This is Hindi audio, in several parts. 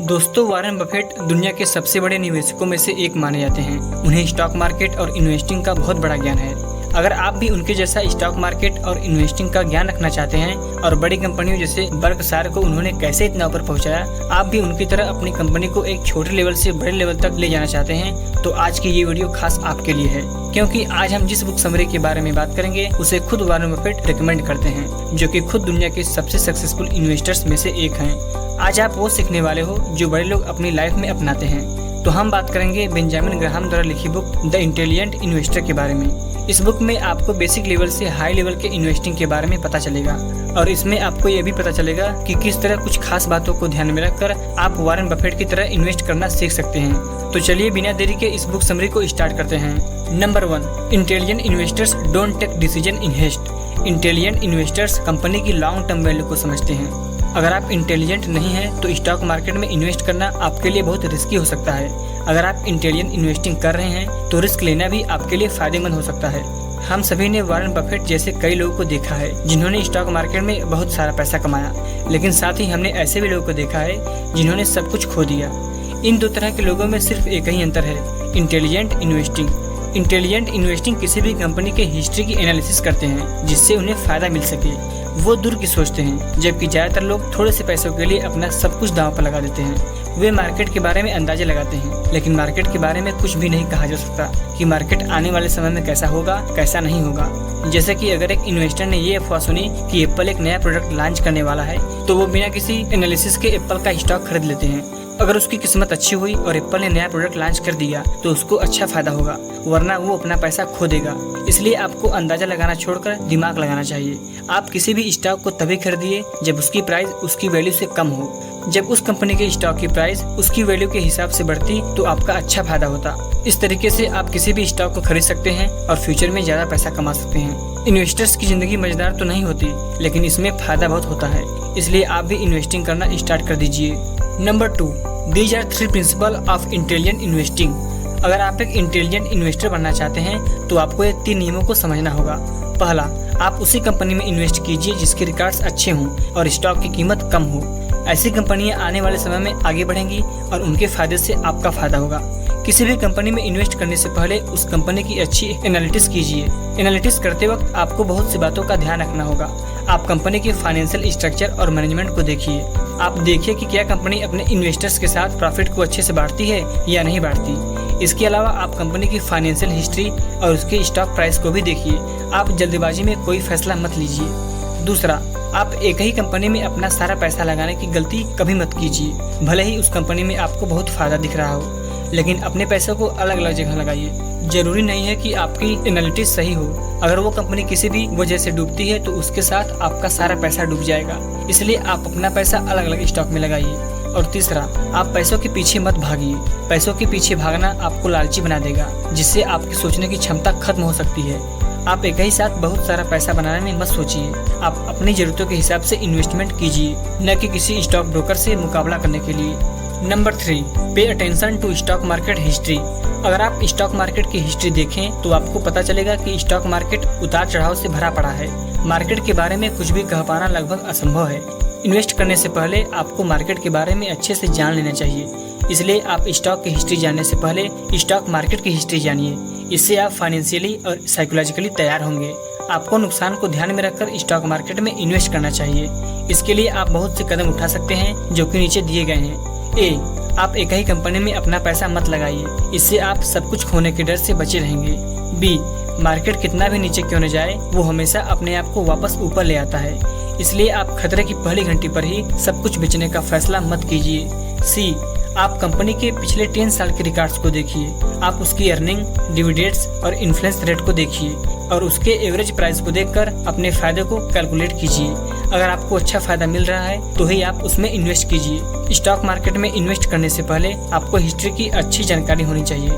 दोस्तों, वारेन बफेट दुनिया के सबसे बड़े निवेशकों में से एक माने जाते हैं। उन्हें स्टॉक मार्केट और इन्वेस्टिंग का बहुत बड़ा ज्ञान है। अगर आप भी उनके जैसा स्टॉक मार्केट और इन्वेस्टिंग का ज्ञान रखना चाहते हैं और बड़ी कंपनियों जैसे बर्कशायर को उन्होंने कैसे इतना ऊपर पहुंचाया, आप भी उनकी तरह अपनी कंपनी को एक छोटे लेवल से बड़े लेवल तक ले जाना चाहते हैं, तो आज की ये वीडियो खास आपके लिए है। क्योंकि आज हम जिस बुक समरी के बारे में बात करेंगे उसे खुद वारेन बफेट रिकमेंड करते हैं, जो कि खुद दुनिया के सबसे सक्सेसफुल इन्वेस्टर्स में से एक हैं। आज आप वो सीखने वाले हो जो बड़े लोग अपनी लाइफ में अपनाते हैं। तो हम बात करेंगे बेंजामिन ग्राहम द्वारा लिखी बुक द इंटेलिजेंट इन्वेस्टर के बारे में। इस बुक में आपको बेसिक लेवल से हाई लेवल के इन्वेस्टिंग के बारे में पता चलेगा और इसमें आपको ये भी पता चलेगा कि किस तरह कुछ खास बातों को ध्यान में रखकर आप वारेन बफेट की तरह इन्वेस्ट करना सीख सकते हैं। तो चलिए बिना देरी के इस बुक समरी को स्टार्ट करते हैं। Number 1, intelligent investors don't take decision in haste. Intelligent investors company की लॉन्ग टर्म वैल्यू को समझते हैं। अगर आप इंटेलिजेंट नहीं हैं तो स्टॉक मार्केट में इन्वेस्ट करना आपके लिए बहुत रिस्की हो सकता है। अगर आप इंटेलिजेंट इन्वेस्टिंग कर रहे हैं तो रिस्क लेना भी आपके लिए फायदेमंद हो सकता है। हम सभी ने वारेन बफेट जैसे कई लोगों को देखा है जिन्होंने स्टॉक मार्केट में बहुत सारा पैसा कमाया, लेकिन साथ ही हमने ऐसे भी लोगों को देखा है जिन्होंने सब कुछ खो दिया। इन दो तरह के लोगों में सिर्फ एक ही अंतर है, इंटेलिजेंट इन्वेस्टिंग। इंटेलिजेंट इन्वेस्टिंग किसी भी कंपनी के हिस्ट्री की एनालिसिस करते हैं जिससे उन्हें फायदा मिल सके। वो दूर की सोचते हैं, जबकि ज्यादातर लोग थोड़े से पैसों के लिए अपना सब कुछ दांव पर लगा देते हैं। वे मार्केट के बारे में अंदाजे लगाते हैं, लेकिन मार्केट के बारे में कुछ भी नहीं कहा जा सकता कि मार्केट आने वाले समय में कैसा होगा कैसा नहीं होगा। जैसे कि अगर एक इन्वेस्टर ने ये अफवाह सुनी कि एप्पल एक नया प्रोडक्ट लॉन्च करने वाला है तो वो बिना किसी एनालिसिस के एप्पल का स्टॉक खरीद लेते हैं। अगर उसकी किस्मत अच्छी हुई और एप्पल ने नया प्रोडक्ट लॉन्च कर दिया तो उसको अच्छा फायदा होगा, वरना वो अपना पैसा खो देगा। इसलिए आपको अंदाजा लगाना छोड़कर दिमाग लगाना चाहिए। आप किसी भी स्टॉक को तभी खरीदिए जब उसकी प्राइस उसकी वैल्यू से कम हो। जब उस कंपनी के स्टॉक की प्राइस उसकी वैल्यू के हिसाब से बढ़ती तो आपका अच्छा फायदा होता। इस तरीके से आप किसी भी स्टॉक को खरीद सकते हैं और फ्यूचर में ज्यादा पैसा कमा सकते हैं। इन्वेस्टर्स की जिंदगी मजेदार तो नहीं होती, लेकिन इसमें फायदा बहुत होता है, इसलिए आप भी इन्वेस्टिंग करना स्टार्ट कर दीजिए। Number 2, these are 3 principle of intelligent investing. अगर आप एक इंटेलिजेंट इन्वेस्टर बनना चाहते हैं तो आपको ये 3 नियमों को समझना होगा। पहला, आप उसी कंपनी में इन्वेस्ट कीजिए जिसके रिकॉर्ड्स अच्छे हों और स्टॉक की कीमत कम हो। ऐसी कंपनियां आने वाले समय में आगे बढ़ेंगी और उनके फायदे से आपका फायदा होगा। किसी भी कंपनी में इन्वेस्ट करने से पहले उस कंपनी की अच्छी एनालिटिक्स कीजिए। एनालिटिक्स करते वक्त आपको बहुत सी बातों का ध्यान रखना होगा। आप कंपनी के फाइनेंशियल स्ट्रक्चर और मैनेजमेंट को देखिए। आप देखिए कि क्या कंपनी अपने इन्वेस्टर्स के साथ प्रॉफिट को अच्छे से बांटती है या नहीं बांटती। इसके अलावा आप कंपनी की फाइनेंशियल हिस्ट्री और उसके स्टॉक प्राइस को भी देखिए। आप जल्दबाजी में कोई फैसला मत लीजिए। दूसरा, आप एक ही कंपनी में अपना सारा पैसा लगाने की गलती कभी मत कीजिए। भले ही उस कंपनी में आपको बहुत फायदा दिख रहा हो, लेकिन अपने पैसों को अलग अलग जगह लगाइए। जरूरी नहीं है कि आपकी एनालिटिक्स सही हो। अगर वो कंपनी किसी भी वजह से डूबती है तो उसके साथ आपका सारा पैसा डूब जाएगा। इसलिए आप अपना पैसा अलग अलग स्टॉक में लगाइए। और तीसरा, आप पैसों के पीछे मत भागिए। पैसों के पीछे भागना आपको लालची बना देगा, जिससे आपकी सोचने की क्षमता खत्म हो सकती है। आप एक ही साथ बहुत सारा पैसा बनाने में मत सोचिए। आप अपनी जरूरतों के हिसाब से इन्वेस्टमेंट कीजिए, न कि किसी स्टॉक ब्रोकर से मुकाबला करने के लिए। Number 3, pay attention to stock market history. अगर आप स्टॉक मार्केट की हिस्ट्री देखें तो आपको पता चलेगा कि स्टॉक मार्केट उतार चढ़ाव से भरा पड़ा है। मार्केट के बारे में कुछ भी कह पाना लगभग असंभव है। इन्वेस्ट करने से पहले आपको मार्केट के बारे में अच्छे से जान लेना चाहिए। इसलिए आप स्टॉक की हिस्ट्री जानने से पहले स्टॉक मार्केट की हिस्ट्री जानिए। इससे आप फाइनेंशियली और साइकोलॉजिकली तैयार होंगे। आपको नुकसान को ध्यान में रखकर स्टॉक मार्केट में इन्वेस्ट करना चाहिए। इसके लिए आप बहुत से कदम उठा सकते हैं जो कि नीचे दिए गए हैं। ए, आप एक ही कंपनी में अपना पैसा मत लगाइए, इससे आप सब कुछ खोने के डर से बचे रहेंगे। बी, मार्केट कितना भी नीचे क्यों न जाए वो हमेशा अपने आप को वापस ऊपर ले आता है, इसलिए आप खतरे की पहली घंटी पर ही सब कुछ बेचने का फैसला मत कीजिए। सी, आप कंपनी के पिछले 10 साल के रिकॉर्ड्स को देखिए। आप उसकी अर्निंग, डिविडेंड्स और इन्फ्लेशन रेट को देखिए और उसके एवरेज प्राइस को देखकर अपने फायदे को कैलकुलेट कीजिए। अगर आपको अच्छा फायदा मिल रहा है तो ही आप उसमें इन्वेस्ट कीजिए। स्टॉक मार्केट में इन्वेस्ट करने से पहले आपको हिस्ट्री की अच्छी जानकारी होनी चाहिए।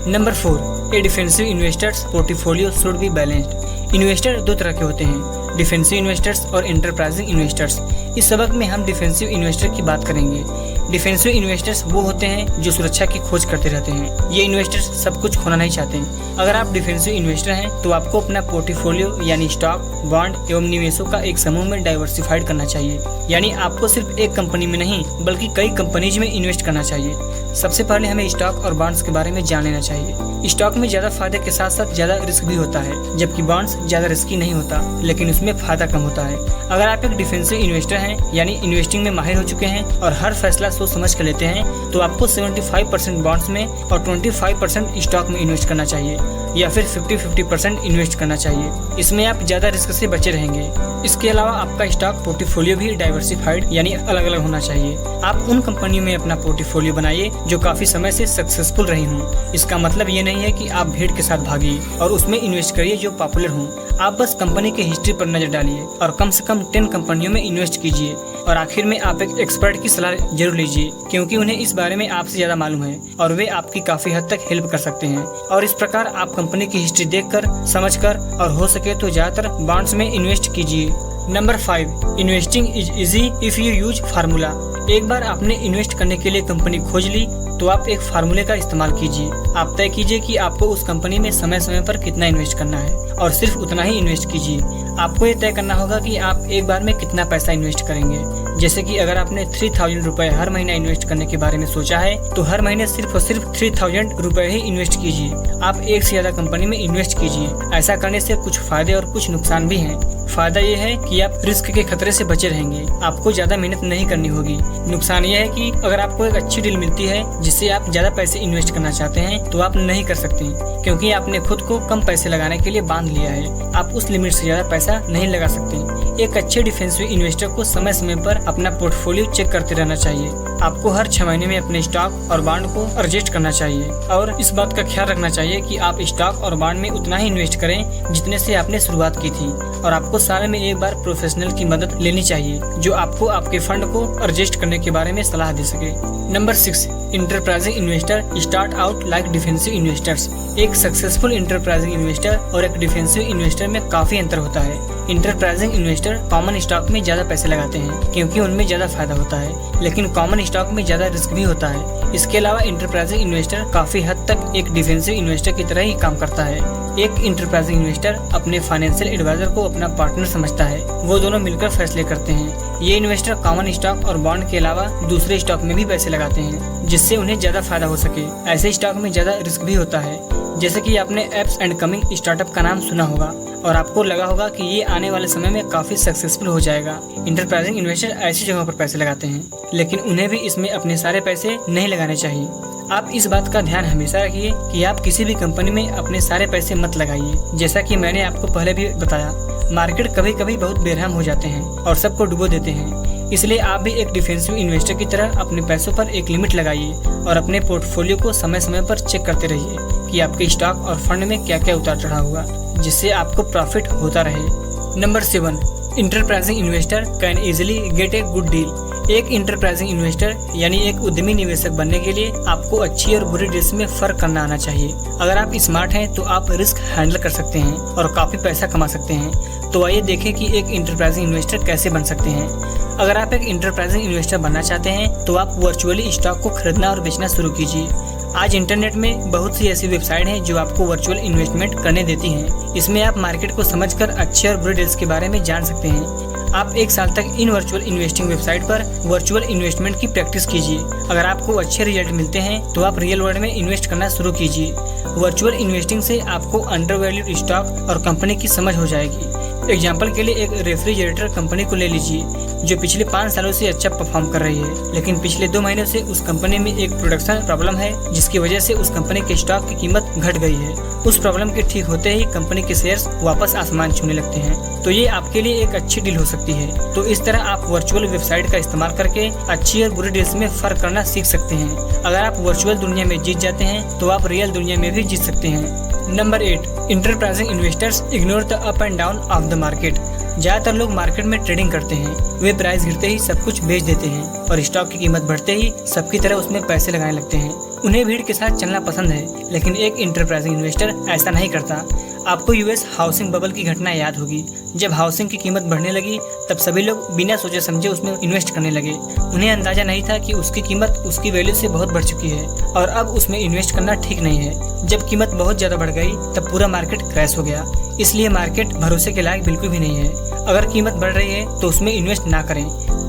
Number 4, A defensive investors portfolio should be balanced. Investor 2 तरह के होते हैं, डिफेंसिव इन्वेस्टर्स और एंटरप्राइजिंग इन्वेस्टर्स। इस सबक में हम डिफेंसिव इन्वेस्टर की बात करेंगे। डिफेंसिव इन्वेस्टर्स वो होते हैं जो सुरक्षा की खोज करते रहते हैं। ये इन्वेस्टर्स सब कुछ खोना नहीं चाहते। अगर आप डिफेंसिव इन्वेस्टर हैं तो आपको अपना पोर्टफोलियो यानी स्टॉक, बॉन्ड एवं निवेशों का एक समूह में डाइवर्सिफाइड करना चाहिए। यानी आपको सिर्फ एक कंपनी में नहीं बल्कि कई कंपनीज में इन्वेस्ट करना चाहिए। सबसे पहले हमें स्टॉक और बॉन्ड्स के बारे में जान लेना चाहिए। स्टॉक में ज्यादा फायदे के साथ साथ ज्यादा रिस्क भी होता है, जबकि बॉन्ड्स ज्यादा रिस्की नहीं होता लेकिन उसमें फायदा कम होता है। अगर आप एक डिफेंसिव इन्वेस्टर हैं यानी इन्वेस्टिंग में माहिर हो चुके हैं और हर फैसला सोच समझ कर लेते हैं तो आपको 75% बॉन्ड्स में और 25% स्टॉक में इन्वेस्ट करना चाहिए या फिर 50-50% इन्वेस्ट करना चाहिए। इसमें आप ज्यादा रिस्क से बचे रहेंगे। इसके अलावा आपका स्टॉक पोर्टफोलियो भी डाइवर्सिफाइड यानी अलग अलग होना चाहिए। आप उन कंपनियों में अपना पोर्टफोलियो बनाइए जो काफी समय से सक्सेसफुल रही हों। इसका मतलब ये नहीं है कि आप भीड़ के साथ भागिए और उसमें इन्वेस्ट करिए जो पॉपुलर हों। आप बस कंपनी की हिस्ट्री पर नजर डालिए और कम से कम 10 कंपनियों में इन्वेस्ट कीजिए। और आखिर में आप एक एक्सपर्ट की सलाह जरूर लीजिए, क्योंकि उन्हें इस बारे में आपसे ज्यादा मालूम है और वे आपकी काफी हद तक हेल्प कर सकते हैं। और इस प्रकार आप कंपनी की हिस्ट्री देखकर, समझकर और हो सके तो ज्यादातर बॉन्ड्स में इन्वेस्ट कीजिए। Number 5, investing is easy if you use formula. एक बार आपने इन्वेस्ट करने के लिए कंपनी खोज ली तो आप एक फार्मूले का इस्तेमाल कीजिए। आप तय कीजिए कि आपको उस कंपनी में समय समय पर कितना इन्वेस्ट करना है और सिर्फ उतना ही इन्वेस्ट कीजिए। आपको ये तय करना होगा कि आप एक बार में कितना पैसा इन्वेस्ट करेंगे। जैसे कि अगर आपने 3000 रुपए हर महीना इन्वेस्ट करने के बारे में सोचा है तो हर महीने सिर्फ और सिर्फ 3000 रुपए ही इन्वेस्ट कीजिए। आप एक से ज्यादा कंपनी में इन्वेस्ट कीजिए। ऐसा करने से कुछ फायदे और कुछ नुकसान भी हैं। फायदा ये है कि आप रिस्क के खतरे से बचे रहेंगे, आपको ज्यादा मेहनत नहीं करनी होगी। नुकसान ये है कि अगर आपको एक अच्छी डील मिलती है जिससे आप ज्यादा पैसे इन्वेस्ट करना चाहते हैं तो आप नहीं कर सकते, क्योंकि आपने खुद को कम पैसे लगाने के लिए बांध लिया है। आप उस लिमिट से ज्यादा पैसा नहीं लगा सकते। एक अच्छे डिफेंसिव इन्वेस्टर को समय समय पर अपना पोर्टफोलियो चेक करते रहना चाहिए। आपको हर 6 महीने में अपने स्टॉक और बॉन्ड को एडजस्ट करना चाहिए और इस बात का ख्याल रखना चाहिए कि आप स्टॉक और बॉन्ड में उतना ही इन्वेस्ट करें जितने से आपने शुरुआत की थी। और आपको साल में एक बार प्रोफेशनल की मदद लेनी चाहिए जो आपको आपके फंड को एडजस्ट करने के बारे में सलाह दे सके। Number 6, enterprising investor start out like defensive investors. एक सक्सेसफुल इंटरप्राइजिंग इन्वेस्टर और एक डिफेंसिव इन्वेस्टर में काफी अंतर होता है। इंटरप्राइजिंग इन्वेस्टर कॉमन स्टॉक में ज्यादा पैसे लगाते हैं क्योंकि उनमें ज्यादा फायदा होता है, लेकिन कॉमन स्टॉक में ज्यादा रिस्क भी होता है। इसके अलावा इंटरप्राइजिंग इन्वेस्टर काफी हद तक एक डिफेंसिव इन्वेस्टर की तरह ही काम करता है। एक इंटरप्राइजिंग इन्वेस्टर अपने फाइनेंशियल एडवाइजर को अपना पार्टनर समझता है, वो दोनों मिलकर फैसले करते हैं। ये इन्वेस्टर कॉमन स्टॉक और बॉन्ड के अलावा दूसरे स्टॉक में भी पैसे लगाते हैं जिससे उन्हें ज्यादा फायदा हो सके। ऐसे स्टॉक में ज्यादा रिस्क भी होता है, जैसे कि आपने एप्स एंड कमिंग स्टार्टअप का नाम सुना होगा और आपको लगा होगा कि ये आने वाले समय में काफी सक्सेसफुल हो जाएगा। इंटरप्राइजिंग इन्वेस्टर ऐसी जगहों पर पैसे लगाते हैं, लेकिन उन्हें भी इसमें अपने सारे पैसे नहीं लगाने चाहिए। आप इस बात का ध्यान हमेशा रखिए कि आप किसी भी कंपनी में अपने सारे पैसे मत लगाइए। जैसा कि मैंने आपको पहले भी बताया, मार्केट कभी कभी बहुत बेरहम हो जाते हैं और सबको डुबो देते हैं। इसलिए आप भी एक डिफेंसिव इन्वेस्टर की तरह अपने पैसों पर एक लिमिट लगाइए और अपने पोर्टफोलियो को समय समय पर चेक करते रहिए कि आपके स्टॉक और फंड में क्या क्या उतार चढ़ाव हुआ, जिससे आपको प्रॉफिट होता रहे। Number 7, enterprising investor can easily get a good deal. एक इंटरप्राइजिंग इन्वेस्टर यानी एक उद्यमी निवेशक बनने के लिए आपको अच्छी और बुरी डील्स में फर्क करना आना चाहिए। अगर आप स्मार्ट हैं तो आप रिस्क हैंडल कर सकते हैं और काफी पैसा कमा सकते हैं। तो आइए देखें कि एक इंटरप्राइजिंग इन्वेस्टर कैसे बन सकते हैं। अगर आप एक इंटरप्राइजिंग इन्वेस्टर बनना चाहते हैं तो आप वर्चुअली स्टॉक को खरीदना और बेचना शुरू कीजिए। आज इंटरनेट में बहुत सी ऐसी वेबसाइट हैं जो आपको वर्चुअल इन्वेस्टमेंट करने देती हैं। इसमें आप मार्केट को समझकर अच्छे और बुरे डील्स के बारे में जान सकते हैं। आप 1 साल तक इन वर्चुअल इन्वेस्टिंग वेबसाइट पर वर्चुअल इन्वेस्टमेंट की प्रैक्टिस कीजिए। अगर आपको अच्छे रिजल्ट मिलते हैं तो आप रियल वर्ल्ड में इन्वेस्ट करना शुरू कीजिए। वर्चुअल इन्वेस्टिंग से आपको अंडरवैल्यूड स्टॉक और कंपनी की समझ हो जाएगी। एग्जाम्पल के लिए एक रेफ्रिजरेटर कंपनी को ले लीजिए जो पिछले 5 सालों से अच्छा परफॉर्म कर रही है, लेकिन पिछले 2 महीनों से उस कंपनी में एक प्रोडक्शन प्रॉब्लम है जिसकी वजह से उस कंपनी के स्टॉक की कीमत घट गई है। उस प्रॉब्लम के ठीक होते ही कंपनी के शेयर्स वापस आसमान छूने लगते हैं। तो ये आपके लिए एक अच्छी डील हो सकती है। तो इस तरह आप वर्चुअल वेबसाइट का इस्तेमाल करके अच्छी और बुरी डील्स में फर्क करना सीख सकते हैं। अगर आप वर्चुअल दुनिया में जीत जाते हैं तो आप रियल दुनिया में भी जीत सकते हैं। Number 8, enterprising investors ignore the up and down of the market. ज्यादातर लोग मार्केट में ट्रेडिंग करते हैं, वे प्राइस गिरते ही सब कुछ बेच देते हैं और स्टॉक की कीमत बढ़ते ही सबकी तरह उसमें पैसे लगाने लगते हैं। उन्हें भीड़ के साथ चलना पसंद है, लेकिन एक इंटरप्राइजिंग इन्वेस्टर ऐसा नहीं करता। आपको यूएस हाउसिंग बबल की घटना याद होगी। जब हाउसिंग की कीमत बढ़ने लगी तब सभी लोग बिना सोचे समझे उसमें इन्वेस्ट करने लगे। उन्हें अंदाजा नहीं था कि उसकी कीमत उसकी वैल्यू से बहुत बढ़ चुकी है और अब उसमें इन्वेस्ट करना ठीक नहीं है। जब कीमत बहुत ज्यादा बढ़ गई तब पूरा मार्केट क्रैश हो गया। इसलिए मार्केट भरोसे के लायक बिल्कुल भी नहीं है। अगर कीमत बढ़ रही है तो उसमें इन्वेस्ट ना करें।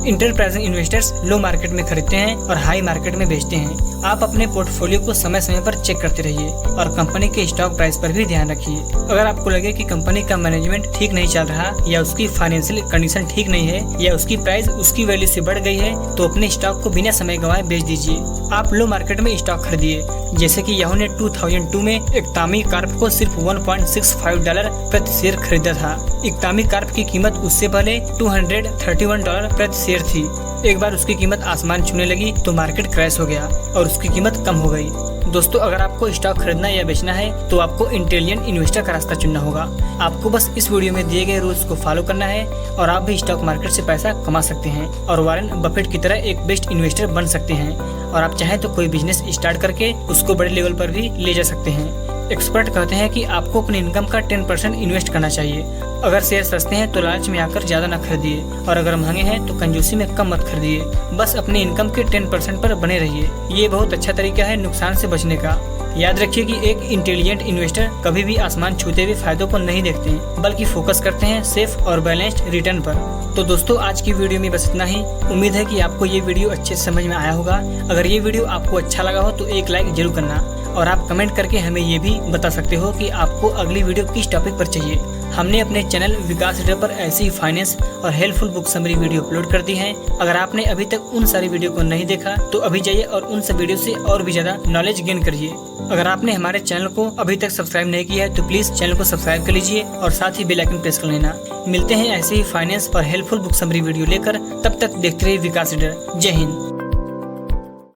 इंटरप्राइजिंग इन्वेस्टर्स लो मार्केट में खरीदते हैं और हाई मार्केट में बेचते हैं। आप अपने पोर्टफोलियो को समय समय पर चेक करते रहिए और कंपनी के स्टॉक प्राइस पर भी ध्यान रखिए। अगर आपको लगे कि कंपनी का मैनेजमेंट ठीक नहीं चल रहा या उसकी फाइनेंशियल कंडीशन ठीक नहीं है या उसकी प्राइस उसकी वैल्यू से बढ़ गई है तो अपने स्टॉक को बिना समय गंवाए बेच दीजिए। आप लो मार्केट में स्टॉक खरीदिए। जैसे कि याहू ने 2002 में इकतामी कार्प को सिर्फ $1.65 प्रति शेयर खरीदा था। इकतामी कार्प की कीमत उससे पहले $231 प्रति शेयर थी। एक बार उसकी कीमत आसमान छूने लगी तो मार्केट क्रैश हो गया और उसकी कीमत कम हो गई। दोस्तों, अगर आपको स्टॉक खरीदना या बेचना है तो आपको इंटेलिजेंट इन्वेस्टर का रास्ता चुनना होगा। आपको बस इस वीडियो में दिए गए रूल्स को फॉलो करना है और आप भी स्टॉक मार्केट से पैसा कमा सकते हैं और वॉरेन बफेट की तरह एक बेस्ट इन्वेस्टर बन सकते हैं। और आप चाहें तो कोई बिजनेस स्टार्ट करके उसको बड़े लेवल पर भी ले जा सकते हैं। एक्सपर्ट कहते हैं कि आपको अपनी इनकम का 10% इन्वेस्ट करना चाहिए। अगर शेयर सस्ते हैं तो लालच में आकर ज्यादा न खरीदिए और अगर महंगे हैं तो कंजूसी में कम मत खरीदिए। बस अपनी इनकम के 10% पर बने रहिए। ये बहुत अच्छा तरीका है नुकसान से बचने का। याद रखिए कि एक इंटेलिजेंट इन्वेस्टर कभी भी आसमान छूते हुए फायदों को नहीं देखते हैं, बल्कि फोकस करते हैं सेफ और बैलेंस्ड रिटर्न पर। तो दोस्तों, आज की वीडियो में बस इतना ही। उम्मीद है कि आपको ये वीडियो अच्छे से समझ में आया होगा। अगर ये वीडियो आपको अच्छा लगा हो तो एक लाइक जरूर करना और आप कमेंट करके हमें ये भी बता सकते हो कि आपको अगली वीडियो किस टॉपिक पर चाहिए। हमने अपने चैनल विकास रीडर पर ऐसी फाइनेंस और helpful book summary video upload कर दी हैं। अगर आपने अभी तक उन सारी वीडियो को नहीं देखा तो अभी जाइए और उन सब वीडियो से और भी ज्यादा नॉलेज गेन करिए। अगर आपने हमारे चैनल को अभी तक सब्सक्राइब नहीं किया है तो प्लीज चैनल को सब्सक्राइब कर लीजिए और साथ ही बेल आइकन प्रेस कर लेना। मिलते हैं ऐसे ही फाइनेंस और हेल्पफुल बुक समरी वीडियो लेकर। तब तक देखते रहिए विकास रीडर। जय हिंद।